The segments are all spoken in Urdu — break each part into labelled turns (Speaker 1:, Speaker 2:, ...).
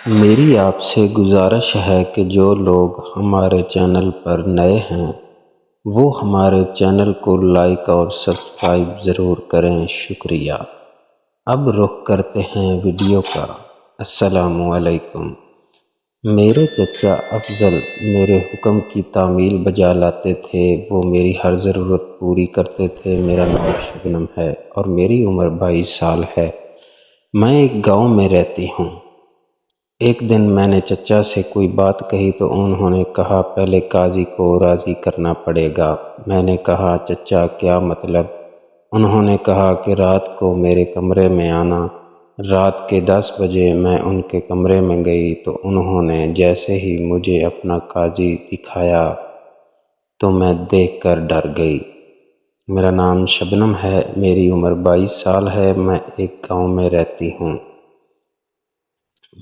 Speaker 1: میری آپ سے گزارش ہے کہ جو لوگ ہمارے چینل پر نئے ہیں وہ ہمارے چینل کو لائک اور سبسکرائب ضرور کریں، شکریہ۔ اب رخ کرتے ہیں ویڈیو کا۔ السلام علیکم۔ میرے چچا افضل میرے حکم کی تعمیل بجا لاتے تھے، وہ میری ہر ضرورت پوری کرتے تھے۔ میرا نام شبنم ہے اور میری عمر 22 سال ہے۔ میں ایک گاؤں میں رہتی ہوں۔ ایک دن میں نے چچا سے کوئی بات کہی تو انہوں نے کہا پہلے قاضی کو راضی کرنا پڑے گا۔ میں نے کہا چچا کیا مطلب؟ انہوں نے کہا کہ رات کو میرے کمرے میں آنا۔ رات کے 10 بجے میں ان کے کمرے میں گئی تو انہوں نے جیسے ہی مجھے اپنا قاضی دکھایا تو میں دیکھ کر ڈر گئی۔ میرا نام شبنم ہے، میری عمر 22 سال ہے، میں ایک گاؤں میں رہتی ہوں۔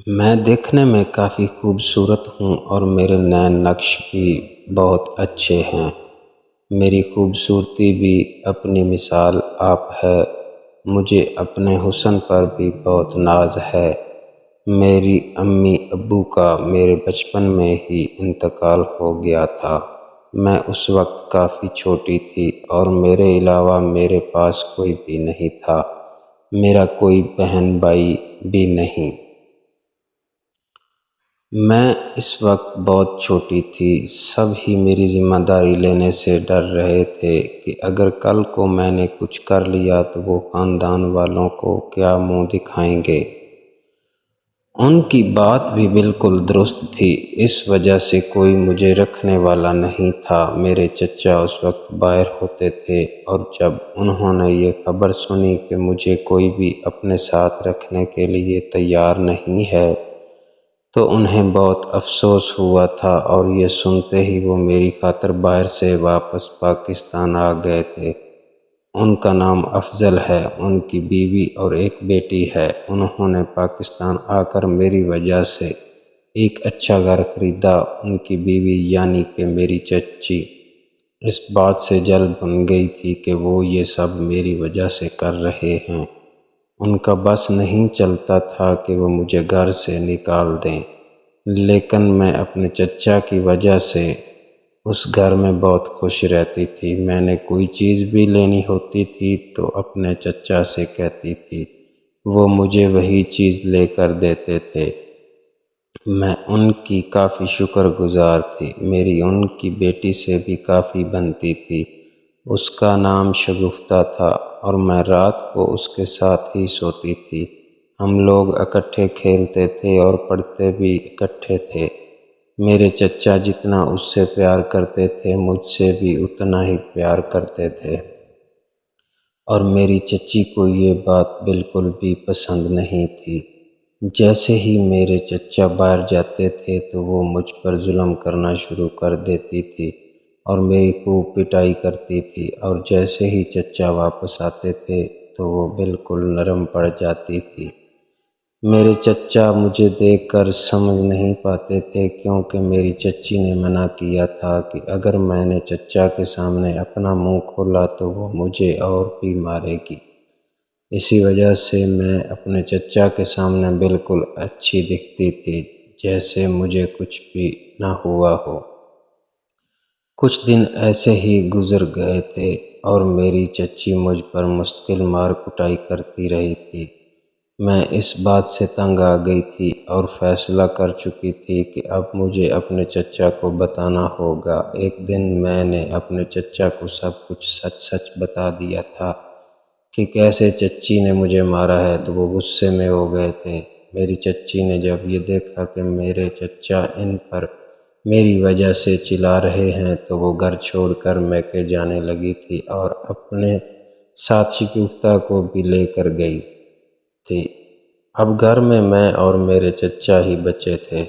Speaker 1: میں دیکھنے میں کافی خوبصورت ہوں اور میرے نین نقش بھی بہت اچھے ہیں۔ میری خوبصورتی بھی اپنی مثال آپ ہے۔ مجھے اپنے حسن پر بھی بہت ناز ہے۔ میری امی ابو کا میرے بچپن میں ہی انتقال ہو گیا تھا۔ میں اس وقت کافی چھوٹی تھی اور میرے علاوہ میرے پاس کوئی بھی نہیں تھا۔ میرا کوئی بہن بھائی بھی نہیں۔ میں اس وقت بہت چھوٹی تھی۔ سب ہی میری ذمہ داری لینے سے ڈر رہے تھے کہ اگر کل کو میں نے کچھ کر لیا تو وہ خاندان والوں کو کیا منہ دکھائیں گے۔ ان کی بات بھی بالکل درست تھی، اس وجہ سے کوئی مجھے رکھنے والا نہیں تھا۔ میرے چچا اس وقت باہر ہوتے تھے اور جب انہوں نے یہ خبر سنی کہ مجھے کوئی بھی اپنے ساتھ رکھنے کے لیے تیار نہیں ہے تو انہیں بہت افسوس ہوا تھا اور یہ سنتے ہی وہ میری خاطر باہر سے واپس پاکستان آ گئے تھے۔ ان کا نام افضل ہے، ان کی بیوی اور ایک بیٹی ہے۔ انہوں نے پاکستان آ کر میری وجہ سے ایک اچھا گھر خریدا۔ ان کی بیوی یعنی کہ میری چچی اس بات سے جل بن گئی تھی کہ وہ یہ سب میری وجہ سے کر رہے ہیں۔ ان کا بس نہیں چلتا تھا کہ وہ مجھے گھر سے نکال دیں، لیکن میں اپنے چچا کی وجہ سے اس گھر میں بہت خوش رہتی تھی۔ میں نے کوئی چیز بھی لینی ہوتی تھی تو اپنے چچا سے کہتی تھی، وہ مجھے وہی چیز لے کر دیتے تھے۔ میں ان کی کافی شکر گزار تھی۔ میری ان کی بیٹی سے بھی کافی بنتی تھی۔ اس کا نام شگفتہ تھا اور میں رات کو اس کے ساتھ ہی سوتی تھی۔ ہم لوگ اکٹھے کھیلتے تھے اور پڑھتے بھی اکٹھے تھے۔ میرے چچا جتنا اس سے پیار کرتے تھے مجھ سے بھی اتنا ہی پیار کرتے تھے، اور میری چچی کو یہ بات بالکل بھی پسند نہیں تھی۔ جیسے ہی میرے چچا باہر جاتے تھے تو وہ مجھ پر ظلم کرنا شروع کر دیتی تھی اور میری خوب پٹائی کرتی تھی، اور جیسے ہی چچا واپس آتے تھے تو وہ بالکل نرم پڑ جاتی تھی۔ میرے چچا مجھے دیکھ کر سمجھ نہیں پاتے تھے کیونکہ میری چچی نے منع کیا تھا کہ اگر میں نے چچا کے سامنے اپنا منہ کھولا تو وہ مجھے اور بھی مارے گی۔ اسی وجہ سے میں اپنے چچا کے سامنے بالکل اچھی دکھتی تھی، جیسے مجھے کچھ بھی نہ ہوا ہو۔ کچھ دن ایسے ہی گزر گئے تھے اور میری چچی مجھ پر مستقل مار کٹائی کرتی رہی تھی۔ میں اس بات سے تنگ آ گئی تھی اور فیصلہ کر چکی تھی کہ اب مجھے اپنے چچا کو بتانا ہوگا۔ ایک دن میں نے اپنے چچا کو سب کچھ سچ سچ بتا دیا تھا کہ کیسے چچی نے مجھے مارا ہے، تو وہ غصے میں ہو گئے تھے۔ میری چچی نے جب یہ دیکھا کہ میرے چچا ان پر میری وجہ سے چلا رہے ہیں تو وہ گھر چھوڑ کر میکے جانے لگی تھی اور اپنے ساتھ شگفتہ کو بھی لے کر گئی تھی۔ اب گھر میں اور میرے چچا ہی بچے تھے۔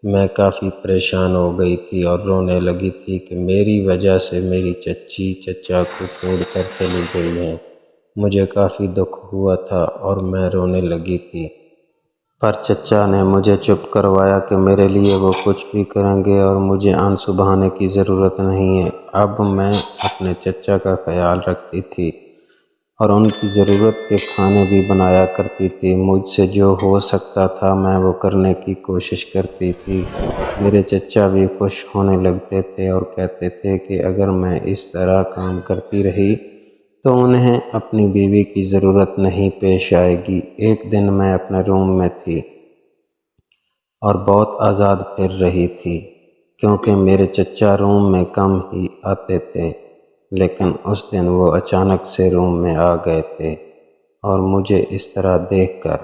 Speaker 1: میں کافی پریشان ہو گئی تھی اور رونے لگی تھی کہ میری وجہ سے میری چچی چچا کو چھوڑ کر چلی گئی ہیں۔ مجھے کافی دکھ ہوا تھا اور میں رونے لگی تھی، پر چچا نے مجھے چپ کروایا کہ میرے لیے وہ کچھ بھی کریں گے اور مجھے آنسو بہانے کی ضرورت نہیں ہے۔ اب میں اپنے چچا کا خیال رکھتی تھی اور ان کی ضرورت کے کھانے بھی بنایا کرتی تھی۔ مجھ سے جو ہو سکتا تھا میں وہ کرنے کی کوشش کرتی تھی۔ میرے چچا بھی خوش ہونے لگتے تھے اور کہتے تھے کہ اگر میں اس طرح کام کرتی رہی تو انہیں اپنی بیوی کی ضرورت نہیں پیش آئے گی۔ ایک دن میں اپنے روم میں تھی اور بہت آزاد پھر رہی تھی کیونکہ میرے چچا روم میں کم ہی آتے تھے، لیکن اس دن وہ اچانک سے روم میں آ گئے تھے اور مجھے اس طرح دیکھ کر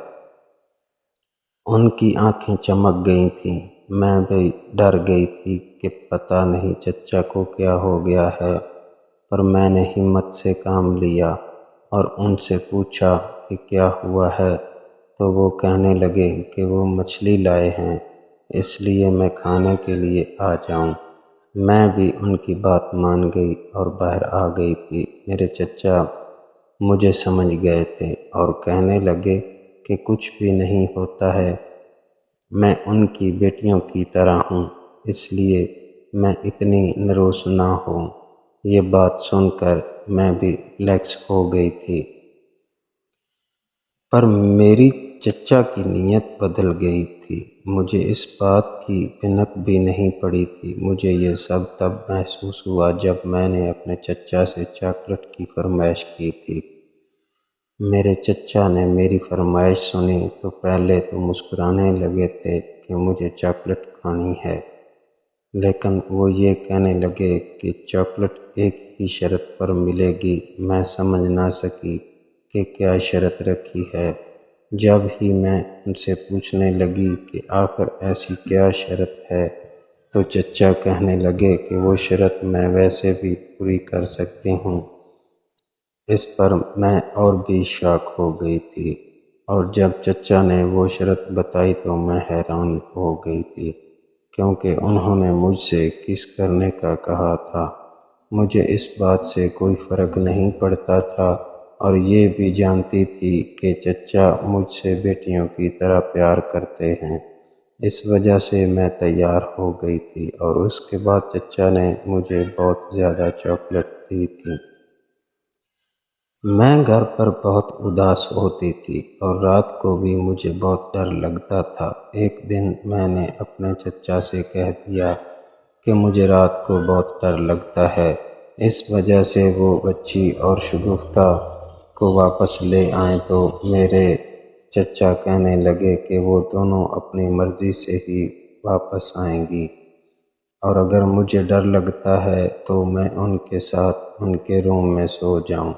Speaker 1: ان کی آنکھیں چمک گئی تھیں۔ میں بھی ڈر گئی تھی کہ پتہ نہیں چچا کو کیا ہو گیا ہے، پر میں نے ہمت سے کام لیا اور ان سے پوچھا کہ کیا ہوا ہے، تو وہ کہنے لگے کہ وہ مچھلی لائے ہیں، اس لیے میں کھانے کے لیے آ جاؤں۔ میں بھی ان کی بات مان گئی اور باہر آ گئی تھی۔ میرے چچا مجھے سمجھ گئے تھے اور کہنے لگے کہ کچھ بھی نہیں ہوتا ہے، میں ان کی بیٹیوں کی طرح ہوں، اس لیے میں اتنی نروس نہ ہوں۔ یہ بات سن کر میں بھی ریلیکس ہو گئی تھی، پر میری چچا کی نیت بدل گئی تھی۔ مجھے اس بات کی بھنک بھی نہیں پڑی تھی۔ مجھے یہ سب تب محسوس ہوا جب میں نے اپنے چچا سے چاکلیٹ کی فرمائش کی تھی۔ میرے چچا نے میری فرمائش سنی تو پہلے تو مسکرانے لگے تھے کہ مجھے چاکلیٹ کھانی ہے، لیکن وہ یہ کہنے لگے کہ چاکلیٹ ایک ہی شرط پر ملے گی۔ میں سمجھ نہ سکی کہ کیا شرط رکھی ہے۔ جب ہی میں ان سے پوچھنے لگی کہ آخر ایسی کیا شرط ہے، تو چچا کہنے لگے کہ وہ شرط میں ویسے بھی پوری کر سکتی ہوں۔ اس پر میں اور بھی شاک ہو گئی تھی، اور جب چچا نے وہ شرط بتائی تو میں حیران ہو گئی تھی، کیونکہ انہوں نے مجھ سے کس کرنے کا کہا تھا۔ مجھے اس بات سے کوئی فرق نہیں پڑتا تھا اور یہ بھی جانتی تھی کہ چچا مجھ سے بیٹیوں کی طرح پیار کرتے ہیں، اس وجہ سے میں تیار ہو گئی تھی۔ اور اس کے بعد چچا نے مجھے بہت زیادہ چاکلیٹ دی تھی۔ میں گھر پر بہت اداس ہوتی تھی اور رات کو بھی مجھے بہت ڈر لگتا تھا۔ ایک دن میں نے اپنے چچا سے کہہ دیا کہ مجھے رات کو بہت ڈر لگتا ہے، اس وجہ سے وہ بچی اور شگفتہ کو واپس لے آئیں تو میرے چچا کہنے لگے کہ وہ دونوں اپنی مرضی سے ہی واپس آئیں گی، اور اگر مجھے ڈر لگتا ہے تو میں ان کے ساتھ ان کے روم میں سو جاؤں۔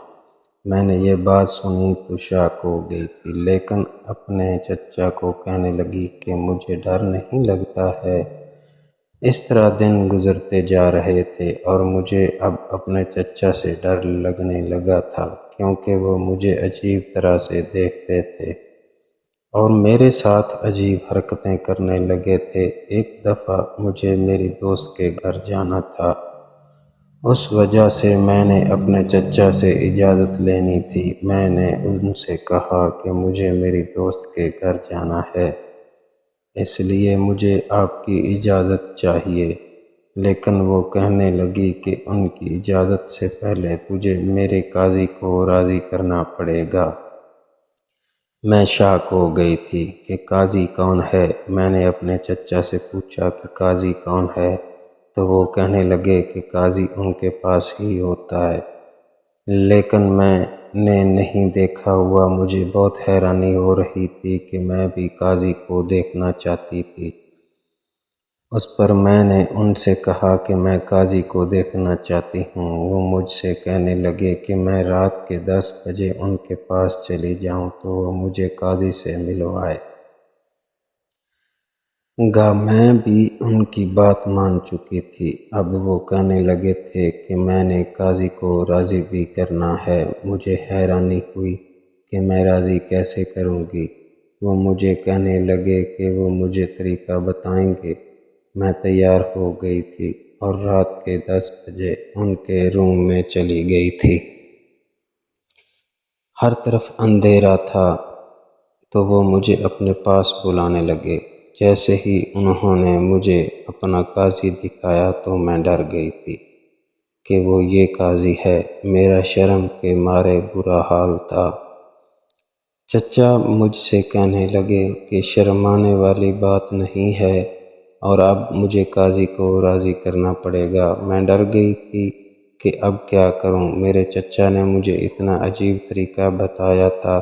Speaker 1: میں نے یہ بات سنی تو شاک ہو گئی تھی، لیکن اپنے چچا کو کہنے لگی کہ مجھے ڈر نہیں لگتا ہے۔ اس طرح دن گزرتے جا رہے تھے اور مجھے اب اپنے چچا سے ڈر لگنے لگا تھا، کیونکہ وہ مجھے عجیب طرح سے دیکھتے تھے اور میرے ساتھ عجیب حرکتیں کرنے لگے تھے۔ ایک دفعہ مجھے میری دوست کے گھر جانا تھا، اس وجہ سے میں نے اپنے چچا سے اجازت لینی تھی۔ میں نے ان سے کہا کہ مجھے میری دوست کے گھر جانا ہے، اس لیے مجھے آپ کی اجازت چاہیے، لیکن وہ کہنے لگی کہ ان کی اجازت سے پہلے تجھے میرے قاضی کو راضی کرنا پڑے گا۔ میں شاک ہو گئی تھی کہ قاضی کون ہے۔ میں نے اپنے چچا سے پوچھا کہ قاضی کون ہے، تو وہ کہنے لگے کہ قاضی ان کے پاس ہی ہوتا ہے، لیکن میں نے نہیں دیکھا ہوا۔ مجھے بہت حیرانی ہو رہی تھی کہ میں بھی قاضی کو دیکھنا چاہتی تھی۔ اس پر میں نے ان سے کہا کہ میں قاضی کو دیکھنا چاہتی ہوں۔ وہ مجھ سے کہنے لگے کہ میں رات کے 10 بجے ان کے پاس چلی جاؤں تو وہ مجھے قاضی سے ملوائے گا۔ میں بھی ان کی بات مان چکی تھی۔ اب وہ کہنے لگے تھے کہ میں نے قاضی کو راضی بھی کرنا ہے۔ مجھے حیرانی ہوئی کہ میں راضی کیسے کروں گی۔ وہ مجھے کہنے لگے کہ وہ مجھے طریقہ بتائیں گے۔ میں تیار ہو گئی تھی اور رات کے 10 بجے ان کے روم میں چلی گئی تھی۔ ہر طرف اندھیرا تھا تو وہ مجھے اپنے پاس بلانے لگے۔ جیسے ہی انہوں نے مجھے اپنا قاضی دکھایا تو میں ڈر گئی تھی۔ کہ وہ یہ قاضی ہے۔ میرا شرم کے مارے برا حال تھا۔ چچا مجھ سے کہنے لگے کہ شرمانے والی بات نہیں ہے، اور اب مجھے قاضی کو راضی کرنا پڑے گا۔ میں ڈر گئی تھی کہ اب کیا کروں۔ میرے چچا نے مجھے اتنا عجیب طریقہ بتایا تھا،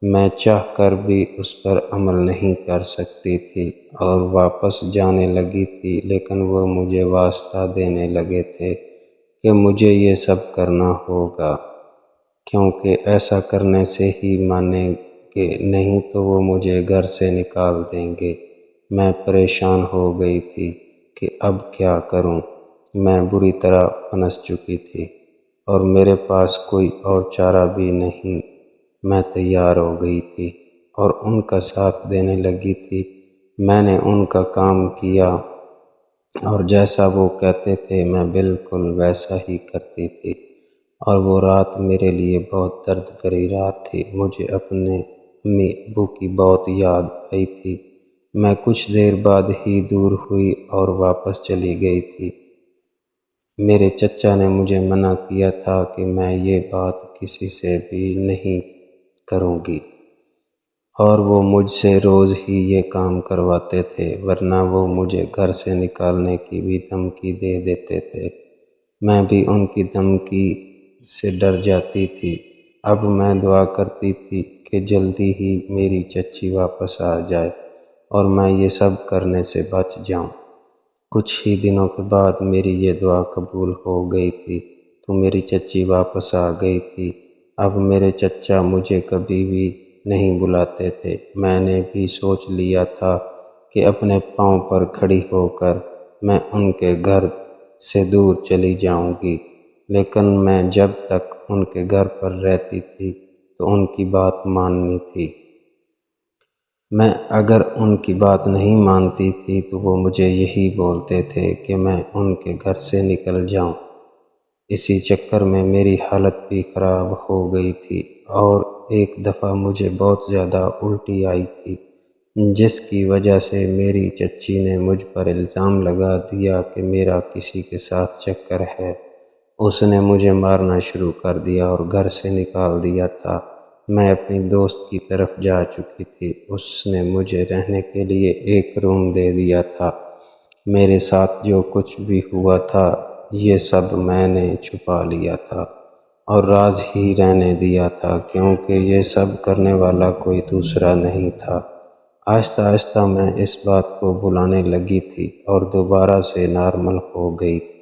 Speaker 1: میں چاہ کر بھی اس پر عمل نہیں کر سکتی تھی اور واپس جانے لگی تھی، لیکن وہ مجھے واسطہ دینے لگے تھے کہ مجھے یہ سب کرنا ہوگا، کیونکہ ایسا کرنے سے ہی مانیں گے، نہیں تو وہ مجھے گھر سے نکال دیں گے۔ میں پریشان ہو گئی تھی کہ اب کیا کروں۔ میں بری طرح پھنس چکی تھی اور میرے پاس کوئی اور چارہ بھی نہیں۔ میں تیار ہو گئی تھی اور ان کا ساتھ دینے لگی تھی۔ میں نے ان کا کام کیا اور جیسا وہ کہتے تھے میں بالکل ویسا ہی کرتی تھی، اور وہ رات میرے لیے بہت درد بھری رات تھی۔ مجھے اپنے امی ابو کی بہت یاد آئی تھی۔ میں کچھ دیر بعد ہی دور ہوئی اور واپس چلی گئی تھی۔ میرے چچا نے مجھے منع کیا تھا کہ میں یہ بات کسی سے بھی نہیں کروں گی، اور وہ مجھ سے روز ہی یہ کام کرواتے تھے، ورنہ وہ مجھے گھر سے نکالنے کی بھی دھمکی دے دیتے تھے۔ میں بھی ان کی دھمکی سے ڈر جاتی تھی۔ اب میں دعا کرتی تھی کہ جلدی ہی میری چچی واپس آ جائے اور میں یہ سب کرنے سے بچ جاؤں۔ کچھ ہی دنوں کے بعد میری یہ دعا قبول ہو گئی تھی تو میری چچی واپس آ گئی تھی۔ اب میرے چچا مجھے کبھی بھی نہیں بلاتے تھے۔ میں نے بھی سوچ لیا تھا کہ اپنے پاؤں پر کھڑی ہو کر میں ان کے گھر سے دور چلی جاؤں گی، لیکن میں جب تک ان کے گھر پر رہتی تھی تو ان کی بات ماننی تھی۔ میں اگر ان کی بات نہیں مانتی تھی تو وہ مجھے یہی بولتے تھے کہ میں ان کے گھر سے نکل جاؤں۔ اسی چکر میں میری حالت بھی خراب ہو گئی تھی، اور ایک دفعہ مجھے بہت زیادہ الٹی آئی تھی، جس کی وجہ سے میری چچی نے مجھ پر الزام لگا دیا کہ میرا کسی کے ساتھ چکر ہے۔ اس نے مجھے مارنا شروع کر دیا اور گھر سے نکال دیا تھا۔ میں اپنی دوست کی طرف جا چکی تھی۔ اس نے مجھے رہنے کے لیے ایک روم دے دیا تھا۔ میرے ساتھ جو کچھ بھی ہوا تھا یہ سب میں نے چھپا لیا تھا اور راز ہی رہنے دیا تھا، کیونکہ یہ سب کرنے والا کوئی دوسرا نہیں تھا۔ آہستہ آہستہ میں اس بات کو بھلانے لگی تھی اور دوبارہ سے نارمل ہو گئی تھی۔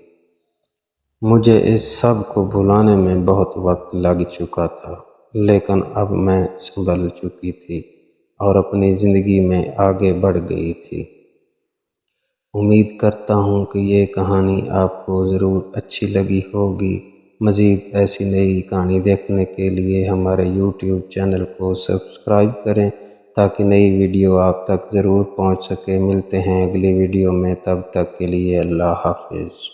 Speaker 1: مجھے اس سب کو بھلانے میں بہت وقت لگ چکا تھا، لیکن اب میں سنبھل چکی تھی اور اپنی زندگی میں آگے بڑھ گئی تھی۔ امید کرتا ہوں کہ یہ کہانی آپ کو ضرور اچھی لگی ہوگی۔ مزید ایسی نئی کہانی دیکھنے کے لیے ہمارے یوٹیوب چینل کو سبسکرائب کریں تاکہ نئی ویڈیو آپ تک ضرور پہنچ سکے۔ ملتے ہیں اگلی ویڈیو میں، تب تک کے لیے اللہ حافظ۔